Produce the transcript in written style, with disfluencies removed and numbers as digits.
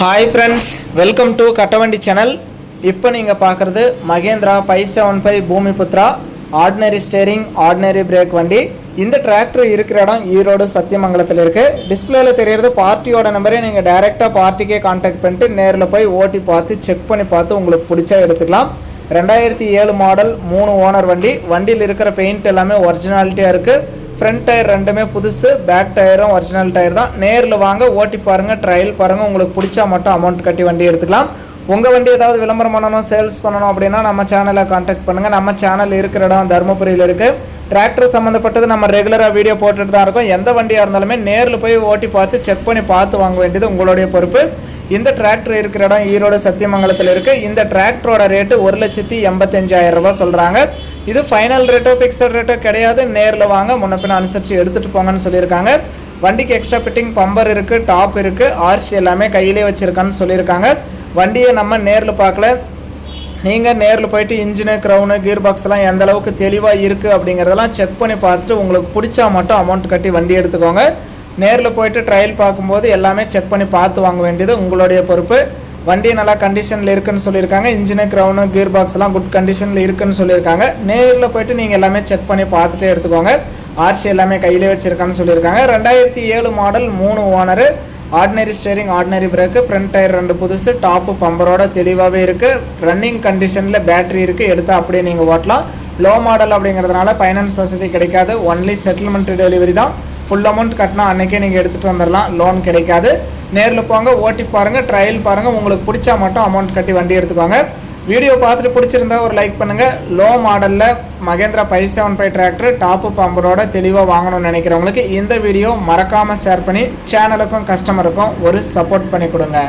Hi friends, welcome to Kattavandi channel. இப்போ நீங்கள் பார்க்குறது Mahindra 575 Bhoomiputra ordinary steering ordinary brake வண்டி. இந்த டிராக்டர் இருக்கிற இடம் ஈரோடு சத்தியமங்கலத்தில் இருக்குது. டிஸ்பிளேல தெரிகிறது பார்ட்டியோட நம்பரே. நீங்கள் டைரெக்டாக பார்ட்டிக்கே கான்டாக்ட் பண்ணிட்டு நேரில் போய் ஓட்டி பார்த்து செக் பண்ணி பார்த்து உங்களுக்கு பிடிச்சா எடுத்துக்கலாம். 2007 மாடல் 3 ஓனர் வண்டி. வண்டியில் இருக்கிற பெயிண்ட் எல்லாமே ஒரிஜினாலிட்டியாக இருக்குது. ஃப்ரண்ட் டயர் ரெண்டுமே புதுசு, பேக் டயரும் ஒரிஜினல் டயர் தான். நேரில் வாங்க, ஓட்டி பாருங்கள், ட்ரையல் பாருங்கள். உங்களுக்கு பிடிச்சா மட்டும் அமௌண்ட் கட்டி வண்டி எடுத்துக்கலாம். உங்கள் வண்டி ஏதாவது விளம்பரம் பண்ணணும், சேல்ஸ் பண்ணணும் அப்படின்னா நம்ம சேனலை கான்டாக்ட் பண்ணுங்கள். நம்ம சேனல் இருக்கிற இடம் தருமபுரியில் இருக்குது. டிராக்டர் சம்மந்தப்பட்டது நம்ம ரெகுலராக வீடியோ போட்டுட்டு தான் இருக்கோம். எந்த வண்டியாக இருந்தாலுமே நேரில் போய் ஓட்டி பார்த்து செக் பண்ணி பார்த்து வாங்க வேண்டியது உங்களுடைய பொறுப்பு. இந்த டிராக்டர் இருக்கிற இடம் ஈரோடு சத்தியமங்கலத்தில் இருக்குது. இந்த டிராக்டரோட ரேட்டு 1,85,000 ரூபாய் சொல்கிறாங்க. இது ஃபைனல் ரேட்டோ ஃபிக்ஸட் ரேட்டோ கிடையாது. நேரில் வாங்க, முன்ன பின்ன அனுசரித்து எடுத்துகிட்டு போங்கன்னு சொல்லியிருக்காங்க. வண்டிக்கு எக்ஸ்ட்ரா ஃபிட்டிங் பம்பர் இருக்குது, டாப் இருக்குது, ஆர்சி எல்லாமே கையிலே வச்சுருக்கான்னு சொல்லியிருக்காங்க. வண்டியை நம்ம நேரில் பார்க்கல, நீங்கள் நேரில் போயிட்டு இன்ஜினு, க்ரௌனு, கியர் பாக்ஸ்லாம் எந்த அளவுக்கு தெளிவாக இருக்குது அப்படிங்கிறதெல்லாம் செக் பண்ணி பார்த்துட்டு உங்களுக்கு பிடிச்சா மட்டும் அமௌண்ட் கட்டி வண்டி எடுத்துக்கோங்க. நேரில் போயிட்டு ட்ரையல் பார்க்கும்போது எல்லாமே செக் பண்ணி பார்த்து வாங்க வேண்டியது உங்களுடைய பொறுப்பு. வண்டி நல்லா கண்டிஷனில் இருக்குன்னு சொல்லியிருக்காங்க. இன்ஜினு, க்ரௌனு, கியர் பாக்ஸ்லாம் குட் கண்டிஷனில் இருக்குன்னு சொல்லியிருக்காங்க. நேரில் போயிட்டு நீங்கள் எல்லாமே செக் பண்ணி பார்த்துட்டே எடுத்துக்கோங்க. ஆர்சி எல்லாமே கையிலே வச்சுருக்கான்னு சொல்லியிருக்காங்க. 2007 model 3 owner, ordinary steering ordinary brake, front tyre 2 புதுசு, டாப்பு பம்பரோட தெளிவாகவே இருக்குது. ரன்னிங் கண்டிஷனில் பேட்டரி இருக்குது. எடுத்து அப்படியே நீங்கள் ஓட்டலாம். லோ மாடல் அப்படிங்கிறதுனால ஃபைனான்ஸ் வசதி கிடைக்காது. ஒன்லி செட்டில்மெண்ட் டெலிவரி தான். ஃபுல் அமௌண்ட் கட்டினா அன்றைக்கே நீங்கள் எடுத்துகிட்டு வந்துடலாம். லோன் கிடைக்காது. நேரில் போங்க, ஓட்டி பாருங்கள், ட்ரையல் பாருங்கள். உங்களுக்கு பிடிச்சா மட்டும் அமௌண்ட் கட்டி வண்டி எடுத்துக்கோங்க. வீடியோ பார்த்துட்டு பிடிச்சிருந்தா ஒரு லைக் பண்ணுங்கள். லோ மாடலில் மகேந்திரா 575 டிராக்டர் டாப்பு பம்பரோட தெளிவாக வாங்கணும்னு நினைக்கிறவங்களுக்கு இந்த வீடியோ மறக்காமல் ஷேர் பண்ணி சேனலுக்கும் கஸ்டமருக்கும் ஒரு சப்போர்ட் பண்ணி கொடுங்க.